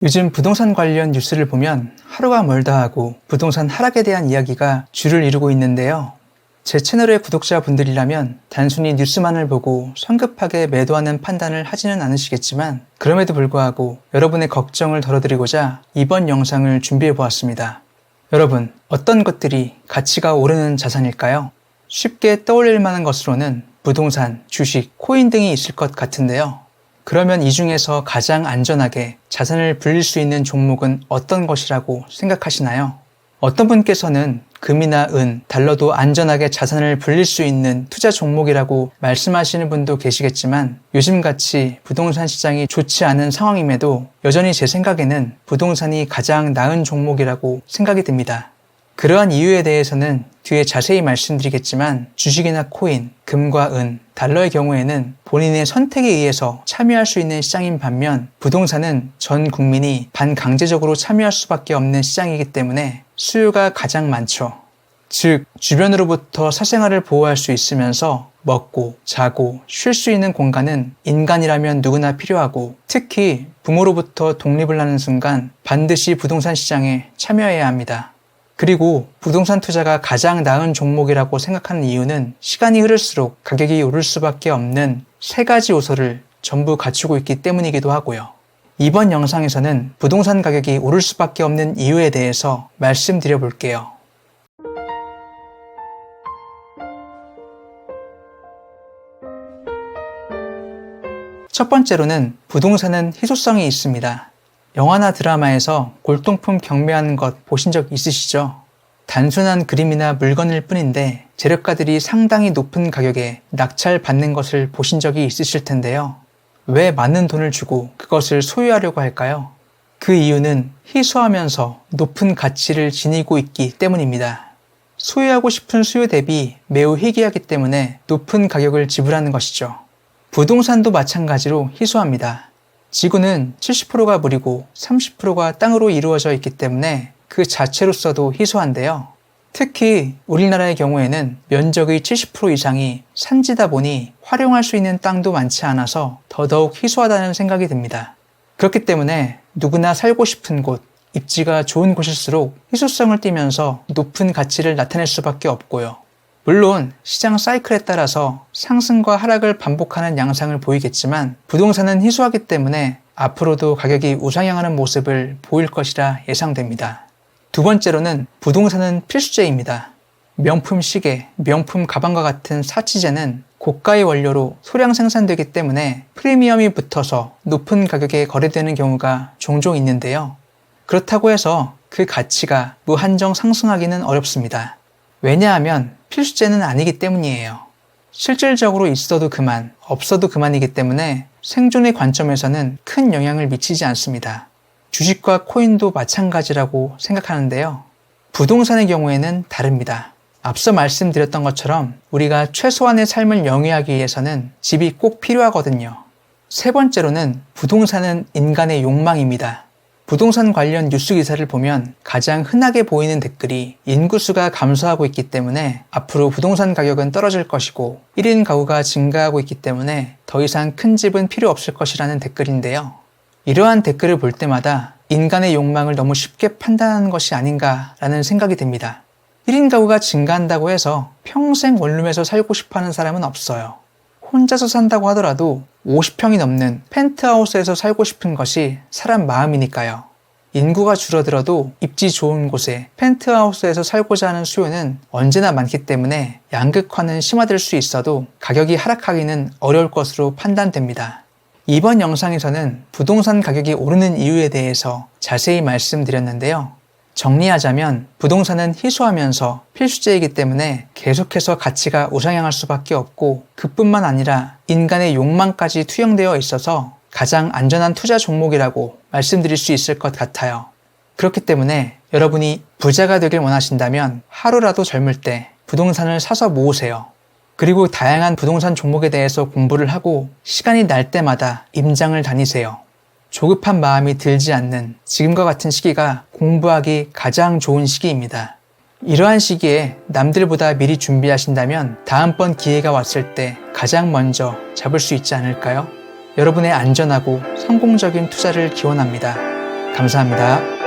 요즘 부동산 관련 뉴스를 보면 하루가 멀다 하고 부동산 하락에 대한 이야기가 주를 이루고 있는데요. 제 채널의 구독자분들이라면 단순히 뉴스만을 보고 성급하게 매도하는 판단을 하지는 않으시겠지만 그럼에도 불구하고 여러분의 걱정을 덜어드리고자 이번 영상을 준비해 보았습니다. 여러분, 어떤 것들이 가치가 오르는 자산일까요? 쉽게 떠올릴 만한 것으로는 부동산, 주식, 코인 등이 있을 것 같은데요. 그러면 이 중에서 가장 안전하게 자산을 불릴 수 있는 종목은 어떤 것이라고 생각하시나요? 어떤 분께서는 금이나 은, 달러도 안전하게 자산을 불릴 수 있는 투자 종목이라고 말씀하시는 분도 계시겠지만 요즘같이 부동산 시장이 좋지 않은 상황임에도 여전히 제 생각에는 부동산이 가장 나은 종목이라고 생각이 듭니다. 그러한 이유에 대해서는 뒤에 자세히 말씀드리겠지만 주식이나 코인, 금과 은, 달러의 경우에는 본인의 선택에 의해서 참여할 수 있는 시장인 반면 부동산은 전 국민이 반강제적으로 참여할 수밖에 없는 시장이기 때문에 수요가 가장 많죠. 즉, 주변으로부터 사생활을 보호할 수 있으면서 먹고, 자고, 쉴 수 있는 공간은 인간이라면 누구나 필요하고 특히 부모로부터 독립을 하는 순간 반드시 부동산 시장에 참여해야 합니다. 그리고 부동산 투자가 가장 나은 종목이라고 생각하는 이유는 시간이 흐를수록 가격이 오를 수밖에 없는 세 가지 요소를 전부 갖추고 있기 때문이기도 하고요. 이번 영상에서는 부동산 가격이 오를 수밖에 없는 이유에 대해서 말씀드려 볼게요. 첫 번째로는 부동산은 희소성이 있습니다. 영화나 드라마에서 골동품 경매하는 것 보신 적 있으시죠? 단순한 그림이나 물건일 뿐인데 재력가들이 상당히 높은 가격에 낙찰받는 것을 보신 적이 있으실 텐데요. 왜 많은 돈을 주고 그것을 소유하려고 할까요? 그 이유는 희소하면서 높은 가치를 지니고 있기 때문입니다. 소유하고 싶은 수요 대비 매우 희귀하기 때문에 높은 가격을 지불하는 것이죠. 부동산도 마찬가지로 희소합니다. 지구는 70%가 물이고 30%가 땅으로 이루어져 있기 때문에 그 자체로서도 희소한데요. 특히 우리나라의 경우에는 면적의 70% 이상이 산지다 보니 활용할 수 있는 땅도 많지 않아서 더더욱 희소하다는 생각이 듭니다. 그렇기 때문에 누구나 살고 싶은 곳, 입지가 좋은 곳일수록 희소성을 띠면서 높은 가치를 나타낼 수밖에 없고요. 물론 시장 사이클에 따라서 상승과 하락을 반복하는 양상을 보이겠지만 부동산은 희소하기 때문에 앞으로도 가격이 우상향하는 모습을 보일 것이라 예상됩니다. 두 번째로는 부동산은 필수재입니다. 명품 시계, 명품 가방과 같은 사치재는 고가의 원료로 소량 생산되기 때문에 프리미엄이 붙어서 높은 가격에 거래되는 경우가 종종 있는데요. 그렇다고 해서 그 가치가 무한정 상승하기는 어렵습니다. 왜냐하면 필수재는 아니기 때문이에요. 실질적으로 있어도 그만, 없어도 그만이기 때문에 생존의 관점에서는 큰 영향을 미치지 않습니다. 주식과 코인도 마찬가지라고 생각하는데요. 부동산의 경우에는 다릅니다. 앞서 말씀드렸던 것처럼 우리가 최소한의 삶을 영위하기 위해서는 집이 꼭 필요하거든요. 세 번째로는 부동산은 인간의 욕망입니다. 부동산 관련 뉴스 기사를 보면 가장 흔하게 보이는 댓글이 인구수가 감소하고 있기 때문에 앞으로 부동산 가격은 떨어질 것이고 1인 가구가 증가하고 있기 때문에 더 이상 큰 집은 필요 없을 것이라는 댓글인데요. 이러한 댓글을 볼 때마다 인간의 욕망을 너무 쉽게 판단하는 것이 아닌가라는 생각이 듭니다. 1인 가구가 증가한다고 해서 평생 원룸에서 살고 싶어하는 사람은 없어요. 혼자서 산다고 하더라도 50평이 넘는 펜트하우스에서 살고 싶은 것이 사람 마음이니까요. 인구가 줄어들어도 입지 좋은 곳에 펜트하우스에서 살고자 하는 수요는 언제나 많기 때문에 양극화는 심화될 수 있어도 가격이 하락하기는 어려울 것으로 판단됩니다. 이번 영상에서는 부동산 가격이 오르는 이유에 대해서 자세히 말씀드렸는데요. 정리하자면 부동산은 희소하면서 필수재이기 때문에 계속해서 가치가 우상향할 수밖에 없고 그뿐만 아니라 인간의 욕망까지 투영되어 있어서 가장 안전한 투자 종목이라고 말씀드릴 수 있을 것 같아요. 그렇기 때문에 여러분이 부자가 되길 원하신다면 하루라도 젊을 때 부동산을 사서 모으세요. 그리고 다양한 부동산 종목에 대해서 공부를 하고 시간이 날 때마다 임장을 다니세요. 조급한 마음이 들지 않는 지금과 같은 시기가 공부하기 가장 좋은 시기입니다. 이러한 시기에 남들보다 미리 준비하신다면 다음번 기회가 왔을 때 가장 먼저 잡을 수 있지 않을까요? 여러분의 안전하고 성공적인 투자를 기원합니다. 감사합니다.